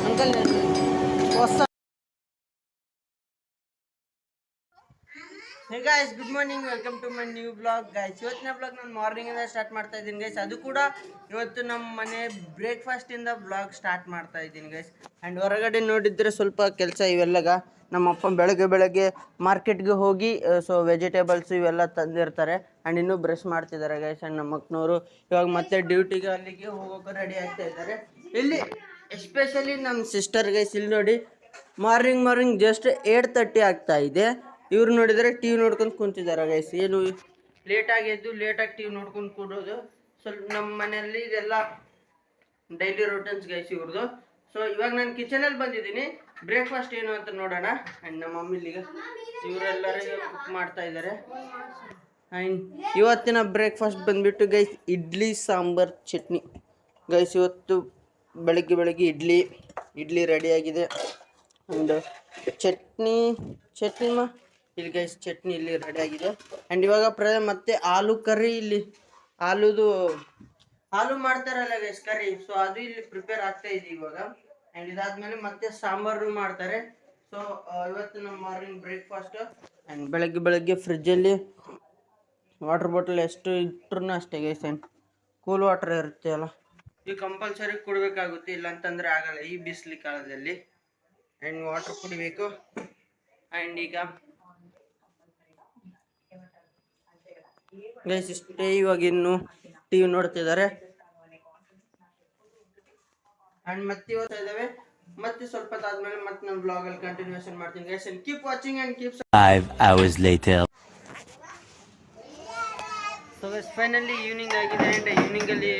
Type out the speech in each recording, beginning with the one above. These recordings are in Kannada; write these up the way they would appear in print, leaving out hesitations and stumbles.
ಅಂಕಲ್ ಅಂಕಲ್ ಹೊಸ hey guys, good morning, welcome to my new blog guys. ಇವತ್ತಿನ ಬ್ಲಾಗ್ ನಾನು ಮಾರ್ನಿಂಗಿಂದ ಸ್ಟಾರ್ಟ್ ಮಾಡ್ತಾ ಇದ್ದೀನಿ ಗೈಸ್. ಅದು ಕೂಡ ಇವತ್ತು ನಮ್ಮ ಮನೆ ಬ್ರೇಕ್ಫಾಸ್ಟಿಂದ ಬ್ಲಾಗ್ ಸ್ಟಾರ್ಟ್ ಮಾಡ್ತಾ ಇದ್ದೀನಿ ಗೈಸ್. ಆ್ಯಂಡ್ ಹೊರಗಡೆ ನೋಡಿದರೆ ಸ್ವಲ್ಪ ಕೆಲಸ ಇವೆಲ್ಲಗ ನಮ್ಮಪ್ಪ ಬೆಳಗ್ಗೆ ಮಾರ್ಕೆಟ್ಗೆ ಹೋಗಿ ವೆಜಿಟೇಬಲ್ಸ್ ಇವೆಲ್ಲ ತಂದಿರ್ತಾರೆ. ಆ್ಯಂಡ್ ಇನ್ನೂ ಬ್ರಷ್ ಮಾಡ್ತಿದ್ದಾರೆ ಗೈಸ್. ಆ್ಯಂಡ್ ನಮ್ಮ ಅಕ್ಕನವರು ಇವಾಗ ಮತ್ತೆ ಡ್ಯೂಟಿಗೆ ಅಲ್ಲಿಗೆ ಹೋಗೋಕೆ ರೆಡಿ ಆಗ್ತಾ ಇದ್ದಾರೆ. ಇಲ್ಲಿ ಎಸ್ಪೆಷಲಿ ನಮ್ಮ ಸಿಸ್ಟರ್ ಗೈಸ್, ಇಲ್ಲಿ ನೋಡಿ ಮಾರ್ನಿಂಗ್ ಜಸ್ಟ್ 8:30 ಆಗ್ತಾ ಇದೆ. ಇವ್ರು ನೋಡಿದರೆ ಟಿವಿ ನೋಡ್ಕೊಂಡು ಕುಂತಿದ್ದಾರೆ ಗೈಸ್. ಏನು ಲೇಟಾಗಿ ಎದ್ದು ಲೇಟಾಗಿ ಟಿವಿ ನೋಡ್ಕೊಂಡು ಕೂಡೋದು ಸ್ವಲ್ಪ ನಮ್ಮ ಮನೆಯಲ್ಲಿ ಇದೆಲ್ಲ ಡೈಲಿ ರೂಟೀನ್ಸ್ ಗೈಸ್ ಇವ್ರದ್ದು. ಸೊ ಇವಾಗ ನಾನು ಕಿಚನಲ್ಲಿ ಬಂದಿದ್ದೀನಿ. ಬ್ರೇಕ್ಫಾಸ್ಟ್ ಏನು ಅಂತ ನೋಡೋಣ. ಆ್ಯಂಡ್ ನಮ್ಮ ಮಮ್ಮಿಲಿಗ ಇವರೆಲ್ಲರೂ ಕುಕ್ ಮಾಡ್ತಾ ಇದ್ದಾರೆ. ಆ್ಯಂಡ್ ಇವತ್ತಿನ ಬ್ರೇಕ್ಫಾಸ್ಟ್ ಬಂದುಬಿಟ್ಟು ಗೈಸ್ ಇಡ್ಲಿ ಸಾಂಬಾರ್ ಚಟ್ನಿ ಗೈಸ್. ಇವತ್ತು ಬೆಳಗ್ಗೆ ಇಡ್ಲಿ ರೆಡಿಯಾಗಿದೆ. ಆ್ಯಂಡ್ ಚಟ್ನಿ ಇಲ್ಲಿ ಗೈಸ್ ಚಟ್ನಿ ಇಲ್ಲಿ ರೆಡಿ ಆಗಿದೆ. ಆ್ಯಂಡ್ ಇವಾಗ ಮತ್ತೆ ಆಲೂ ಕರ್ರಿ, ಇಲ್ಲಿ ಆಲೂ ಮಾಡ್ತಾರಲ್ಲ ಗೈಸ್ ಕರ್ರಿ, ಸೊ ಅದು ಇಲ್ಲಿ ಪ್ರಿಪೇರ್ ಆಗ್ತಾ ಇದೆ ಇವಾಗ. ಆ್ಯಂಡ್ ಇದಾದ್ಮೇಲೆ ಮತ್ತೆ ಸಾಂಬಾರು ಮಾಡ್ತಾರೆ. ಸೊ ಇವತ್ತು ನಮ್ಮ ಮಾರ್ನಿಂಗ್ ಬ್ರೇಕ್ಫಾಸ್ಟ್. ಆ್ಯಂಡ್ ಬೆಳಗ್ಗೆ ಫ್ರಿಜ್ಜಲ್ಲಿ ವಾಟರ್ ಬಾಟಲ್ ಎಷ್ಟು ಇಟ್ಟರು ಅಷ್ಟೇ ಗೈಸ್. ಆ್ಯಂಡ್ ಕೂಲ್ ವಾಟರ್ ಇರುತ್ತೆ ಅಲ್ಲ, ಈಗ ಕಂಪಲ್ಸರಿ ಕುಡಬೇಕಾಗುತ್ತೆ, ಇಲ್ಲ ಅಂತಂದರೆ ಆಗಲ್ಲ ಈ ಬಿಸಿಲು ಕಾಲದಲ್ಲಿ. ಆ್ಯಂಡ್ ವಾಟರ್ ಕುಡಿಬೇಕು. ಆ್ಯಂಡ್ ಈಗ ಗೈಸ್ ಇಷ್ಟೇ, ಇವಾಗ ಇನ್ನು ಟಿವಿ ನೋಡ್ತಿದ್ದಾರೆ. ಆ್ಯಂಡ್ ಮತ್ತೆ ಓದ್ತಾ ಇದ್ದಾವೆ. ಮತ್ತೆ ಸ್ವಲ್ಪ ಹೊತ್ತಾದ್ಮೇಲೆ ಮತ್ತೆ ನಾನು ಬ್ಲಾಗಲ್ಲಿ ಕಂಟಿನ್ಯೂಷನ್ ಮಾಡ್ತೀನಿ guys. And keep watching and keep 5 hours later. So guys finally evening ಆಗಿದೆ. ಆ್ಯಂಡ್ ಈವ್ನಿಂಗಲ್ಲಿ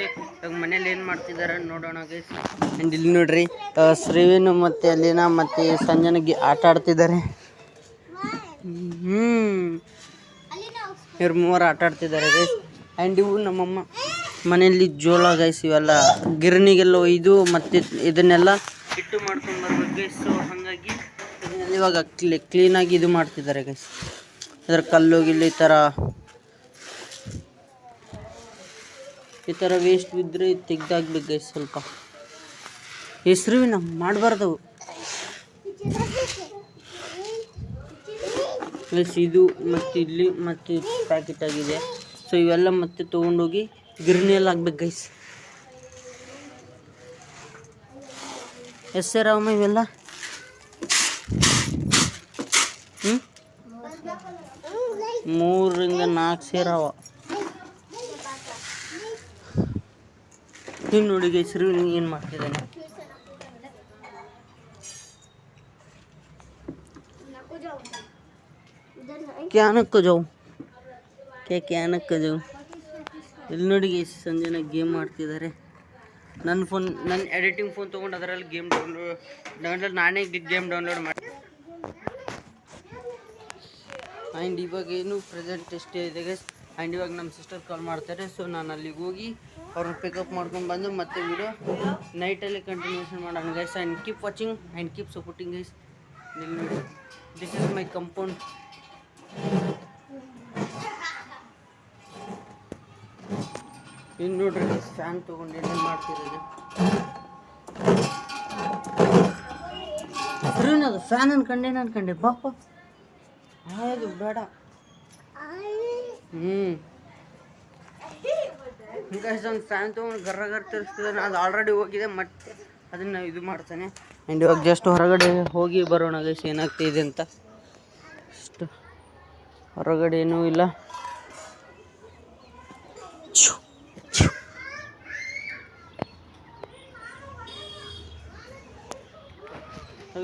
ಮನೇಲಿ ಏನು ಮಾಡ್ತಿದ್ದಾರೆ ನೋಡೋಣ ಗೈಸ್. ಆ್ಯಂಡ್ ಇಲ್ಲಿ ನೋಡ್ರಿ ಶ್ರೀವೇನು ಮತ್ತು ಅಲ್ಲಿನ ಮತ್ತು ಸಂಜನೆಗೆ ಆಟ ಆಡ್ತಿದ್ದಾರೆ. ಇವ್ರು ಮೂವರು ಆಟ ಆಡ್ತಿದ್ದಾರೆ ಗೈಸ್. ಆ್ಯಂಡ್ ಇವು ನಮ್ಮಮ್ಮ ಮನೆಯಲ್ಲಿ ಜೋಳ ಗೈಸ್, ಇವೆಲ್ಲ ಗಿರಣಿಗೆಲ್ಲ ಒಯ್ದು ಮತ್ತು ಇದನ್ನೆಲ್ಲ ಹಿಟ್ಟು ಮಾಡ್ಕೊಂಡು ಬರ್ಬೇಕು ಗೈಸ್. ಸೊ ಹಾಗಾಗಿ ಇದನ್ನೆಲ್ಲ ಇವಾಗ ಕ್ಲೀನಾಗಿ ಇದು ಮಾಡ್ತಿದ್ದಾರೆ ಗೈಸ್. ಇದರ ಕಲ್ಲು ಗಿಲ್ಲು ಈ ಥರ ವೇಸ್ಟ್ ಬಿದ್ದರೆ ತೆಗ್ದಾಕ್ಬೇಕು ಗೈಸ್. ಸ್ವಲ್ಪ ಹೆಸರು ನಾವು ಮಾಡಬಾರ್ದು ಗೈಸ್. ಇದು ಮತ್ತು ಇಲ್ಲಿ ಮತ್ತು ಪ್ಯಾಕೆಟ್ ಆಗಿದೆ. ಸೊ ಇವೆಲ್ಲ ಮತ್ತೆ ತೊಗೊಂಡೋಗಿ ಗಿರಣಿಯಲ್ಲಿ ಹಾಕ್ಬೇಕು ಗೈಸ್. ಎಷ್ಟು ಸೇರವಮ್ಮ ಇವೆಲ್ಲ? 3 ರಿಂದ 4 ಸೇರವ. ಹಿಂಗೆ ನೋಡಿ ಗೈಸ್ ಏನು ಮಾಡ್ತಿದ್ದಾನೆ. ಕ್ಯಾನಕ್ಕೆ ಜಾವು ಇಲ್ಲಿ ನೋಡಿ ಗೈಸ್ ಸಂಜೆನ ಗೇಮ್ ಮಾಡ್ತಿದ್ದಾರೆ. ನನ್ನ ಎಡಿಟಿಂಗ್ ಫೋನ್ ತೊಗೊಂಡು ಅದರಲ್ಲಿ ಗೇಮ್ ಡೌನ್ಲೋಡ್ ನಾನೇ ಗೇಮ್ ಡೌನ್ಲೋಡ್ ಮಾಡಿ. ಆ್ಯಂಡ್ ಇವಾಗ ಏನು ಪ್ರೆಸೆಂಟ್ ಎಷ್ಟೇ ಇದೆ ಗೈಸ್. ಆ್ಯಂಡ್ ಇವಾಗ ನಮ್ಮ ಸಿಸ್ಟರ್ ಕಾಲ್ ಮಾಡ್ತಾರೆ. ಸೊ ನಾನು ಅಲ್ಲಿಗೆ ಹೋಗಿ ಅವ್ರನ್ನ ಪಿಕಪ್ ಮಾಡ್ಕೊಂಡು ಬಂದು ಮತ್ತೆ ವಿಡಿಯೋ ನೈಟಲ್ಲಿ ಕಂಟಿನ್ಯೂಷನ್ ಮಾಡೋಣ guys. And keep watching and keep supporting guys. ಇಲ್ಲಿ ನೋಡಿ, ದಿಸ್ ಇಸ್ ಮೈ ಕಂಪೌಂಡ್. ಇನ್ನು ನೋಡ್ರಿ ಫ್ಯಾನ್ ತೊಗೊಂಡು ಏನೇನು ಮಾಡ್ತಿರೋದು. ಅದು ಫ್ಯಾನ್ ಅನ್ಕೊಂಡೆ ಪಾಪ ಅದು ಬೇಡ. ಗೈಸ್ ಒಂದು ಫ್ಯಾನ್ ತೊಗೊಂಡು ಗರ್ರ ತಿರ್ಸ್ತಿದ್ದಾನೆ. ಅದು ಆಲ್ರೆಡಿ ಹೋಗಿದೆ, ಮತ್ತೆ ಅದನ್ನು ಇದು ಮಾಡ್ತಾನೆ. ಆ್ಯಂಡ್ ಇವಾಗ ಜಸ್ಟ್ ಹೊರಗಡೆ ಹೋಗಿ ಬರೋಣ ಗೈಸ್ ಏನಾಗ್ತಿದೆ ಅಂತ. ಅಷ್ಟು ಹೊರಗಡೆ ಏನೂ ಇಲ್ಲ.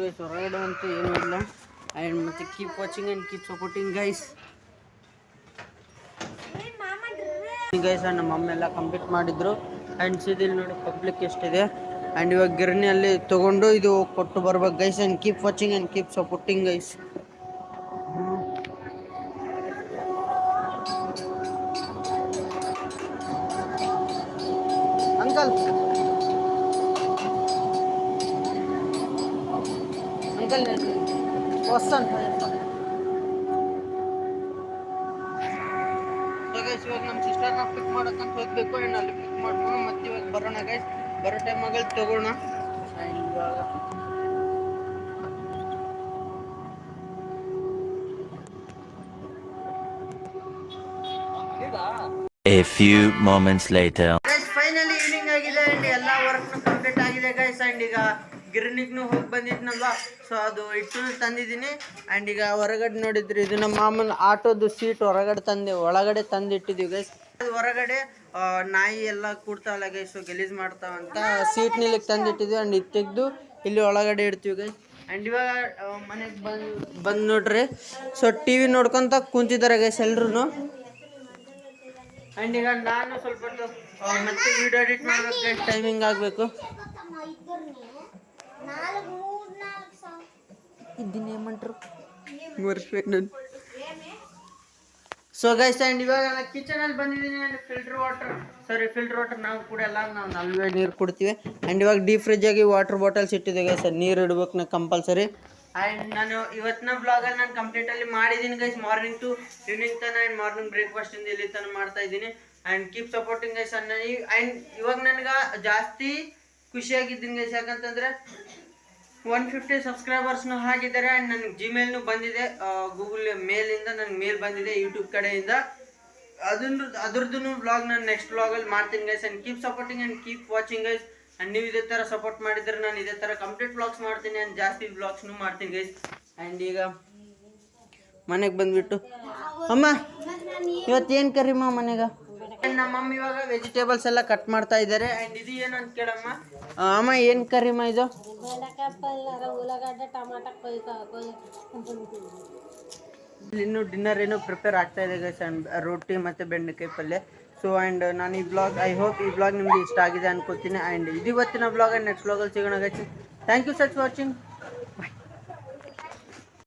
ಗೈಸ್ ಹೊರಗಡೆ ಅಂತೂ ಏನೂ ಇಲ್ಲ. ಆ್ಯಂಡ್ ಮತ್ತೆ keep watching and keep supporting guys. Guys ನಮ್ಮ ಮಮ್ಮಿ ಎಲ್ಲ ಕಂಪ್ಲೀಟ್ ಮಾಡಿದ್ರು. ಆ್ಯಂಡ್ ಸಿದಿಲ್ ನೋಡಿ ಪಬ್ಲಿಕ್ ಎಷ್ಟಿದೆ. ಆ್ಯಂಡ್ ಇವಾಗ ಗಿರಣಿಯಲ್ಲಿ ತೊಗೊಂಡು ಇದು ಕೊಟ್ಟು ಬರ್ಬೇಕು guys. And keep watching and keep supporting guys. Uncle ಹೊಸ ಗೈಸ್ ಇವಾಗ ನಮ್ಮ ಸಿಸ್ಟರ್ನ ಪಿಕ್ ಮಾಡೋಕ್ಕಂತ ಹೋಗ್ಬೇಕು ಆ್ಯಂಡ್ ಅಲ್ಲಿ ಪಿಕ್ ಮಾಡ್ಕೊಂಡು ಮತ್ತೆ ಇವಾಗ ಬರೋಣ ಗೈಸ್. ಬರೋ ಟೈಮಾಗಲ್ಲಿ ತಗೋಣ. ಆ್ಯಂಡ್ ಇವಾಗ A few moments later. Guys finally evening ಆಗಿದೆ ಆ್ಯಂಡ್ ಎಲ್ಲ ವರ್ಕ್ನು ಕಂಪ್ಲೀಟ್ ಆಗಿದೆ ಗೈಸ್. ಆ್ಯಂಡ್ ಈಗ ಗಿರಣಿಗೂ ಹೋಗಿ ಬಂದಿದ್ನಲ್ವಾ, ಸೊ ಅದು ಇಟ್ಟು ತಂದಿದ್ದೀನಿ. ಆ್ಯಂಡ್ ಈಗ ಹೊರಗಡೆ ನೋಡಿದ್ರಿ, ಇದು ನಮ್ಮ ಮಾಮನ ಆಟೋದು ಸೀಟ್ ಹೊರಗಡೆ ಒಳಗಡೆ ತಂದಿಟ್ಟಿದ್ದೀವಿ ಗೈಸ್. ಅದು ಹೊರಗಡೆ ನಾಯಿ ಎಲ್ಲ ಕೂಡ್ತಾವಲ್ಲ ಗೈಸ್, ಗಲೀಜು ಮಾಡ್ತಾವಂತ ಸೀಟ್ ನಿಲ್ಲಿಗೆ ತಂದಿಟ್ಟಿದ್ವಿ. ಆ್ಯಂಡ್ ಇದು ತೆಗೆದು ಇಲ್ಲಿ ಒಳಗಡೆ ಇಡ್ತೀವಿ ಗೈಸ್. ಆ್ಯಂಡ್ ಇವಾಗ ಮನೆಗೆ ಬಂದು ನೋಡ್ರಿ, ಸೊ ಟಿ ವಿ ನೋಡ್ಕೊತ ಕುಂತಿದ್ದಾರೆ ಗೈಸ್ ಎಲ್ರು. ಆ್ಯಂಡ್ ಈಗ ನಾನು ಸ್ವಲ್ಪ ಮತ್ತೆ ವಿಡಿಯೋ ಎಡಿಟ್ ಮಾಡ್ಬೇಕು ಗೈಸ್, ಟೈಮಿಂಗ್ ಆಗಬೇಕು. ಇದ್ದೀನಿ ಏಮಂಟ್ರು ಮುರಿಸ್ಬೇಕು ನಾನು. ಸೊ ಗೈಸ್ ಆ್ಯಂಡ್ ಇವಾಗ ನಾನು ಕಿಚನಲ್ಲಿ ಬಂದಿದ್ದೀನಿ. ಆ್ಯಂಡ್ ಫಿಲ್ಟರ್ ವಾಟರ್ ನಾವು ಕುಡಿಯಲ್ಲ, ನಾವು ನಲ್ವೇ ನೀರು ಕುಡ್ತೀವಿ. ಆ್ಯಂಡ್ ಇವಾಗ ಡೀಪ್ ಫ್ರಿಜ್ಜಾಗಿ ವಾಟರ್ ಬಾಟಲ್ಸ್ ಇಟ್ಟಿದೆ ಗೈಸ್, ನೀರು ಇಡ್ಬೇಕು ನಾ ಕಂಪಲ್ಸರಿ. ಆ್ಯಂಡ್ ನಾನು ಇವತ್ತಿನ ಬ್ಲಾಗಲ್ಲಿ ನಾನು ಕಂಪ್ಲೀಟಲ್ಲಿ ಮಾಡಿದ್ದೀನಿ ಗೈಸ್, ಮಾರ್ನಿಂಗ್ ಟು ಈವ್ನಿಂಗ್ ತನಕ. ಆ್ಯಂಡ್ ಮಾರ್ನಿಂಗ್ ಬ್ರೇಕ್ಫಾಸ್ಟಿಂದ ಇಲ್ಲಿ ತನಕ ಮಾಡ್ತಾ ಇದ್ದೀನಿ. ಆ್ಯಂಡ್ ಕೀಪ್ ಸಪೋರ್ಟಿಂಗ್ ಗೈಸ್ ಅನ್ನ. ಆ್ಯಂಡ್ ಇವಾಗ ನನಗೆ ಜಾಸ್ತಿ ಖುಷಿಯಾಗಿದ್ದೀನಿ ಗೈಸ್, ಯಾಕಂತಂದರೆ 150 ಸಬ್ಸ್ಕ್ರೈಬರ್ಸ್ನು ಆಗಿದ್ದಾರೆ. ಆ್ಯಂಡ್ ನನಗೆ ಜಿಮೇಲ್ನು ಬಂದಿದೆ, ಗೂಗಲ್ ಮೇಲಿಂದ ನನಗೆ ಮೇಲ್ ಬಂದಿದೆ ಯೂಟ್ಯೂಬ್ ಕಡೆಯಿಂದ. ಅದ್ರದ್ದು ವ್ಲಾಗ್ ನಾನು ನೆಕ್ಸ್ಟ್ ವ್ಲಾಗಲ್ಲಿ ಮಾಡ್ತೀನಿ guys. And keep supporting and keep watching guys. And ನೀವು ಇದೇ ಥರ ಸಪೋರ್ಟ್ ಮಾಡಿದರೆ ನಾನು ಇದೇ ಥರ ಕಂಪ್ಲೀಟ್ ವ್ಲಾಗ್ಸ್ ಮಾಡ್ತೀನಿ ಆ್ಯಂಡ್ ಜಾಸ್ತಿ ವ್ಲಾಗ್ಸ್ನು ಮಾಡ್ತೀನಿ ಗೈಸ್. ಆ್ಯಂಡ್ ಈಗ ಮನೆಗೆ ಬಂದುಬಿಟ್ಟು ಅಮ್ಮ ಇವತ್ತೇನು ಕರಿಮ್ಮ ಮನೆಗೆ. ಆ್ಯಂಡ್ ನಮ್ಮ ಮಮ್ಮಿ ಇವಾಗ ವೆಜಿಟೇಬಲ್ಸ್ ಎಲ್ಲ ಕಟ್ ಮಾಡ್ತಾ ಇದ್ದಾರೆ. ಆ್ಯಂಡ್ ಇದು ಏನು ಅಂತ ಕೇಳಮ್ಮ. ಅಮ್ಮ ಏನು ಕರಿಮ್ಮ ಇದು? ಇನ್ನೂ ಡಿನ್ನರ್ ಏನು ಪ್ರಿಪೇರ್ ಆಗ್ತಾ ಇದೆ ಗೈಸ್. ಆ್ಯಂಡ್ ರೊಟ್ಟಿ ಮತ್ತು ಬೆಂಡೆಕಾಯಿ ಪಲ್ಯ. ಸೊ ಆ್ಯಂಡ್ ನಾನು ಈ ಬ್ಲಾಗ್, ಐ ಹೋಪ್ ಈ ಬ್ಲಾಗ್ ನಿಮಗೆ ಇಷ್ಟ ಆಗಿದೆ ಅನ್ಕೋತೀನಿ. ಆ್ಯಂಡ್ ಇದು ಇವತ್ತಿನ ಬ್ಲಾಗ್. ಆ್ಯಂಡ್ ನೆಕ್ಸ್ಟ್ ಬ್ಲಾಗಲ್ಲಿ ಸಿಗೋಣ guys. Thank you such watching.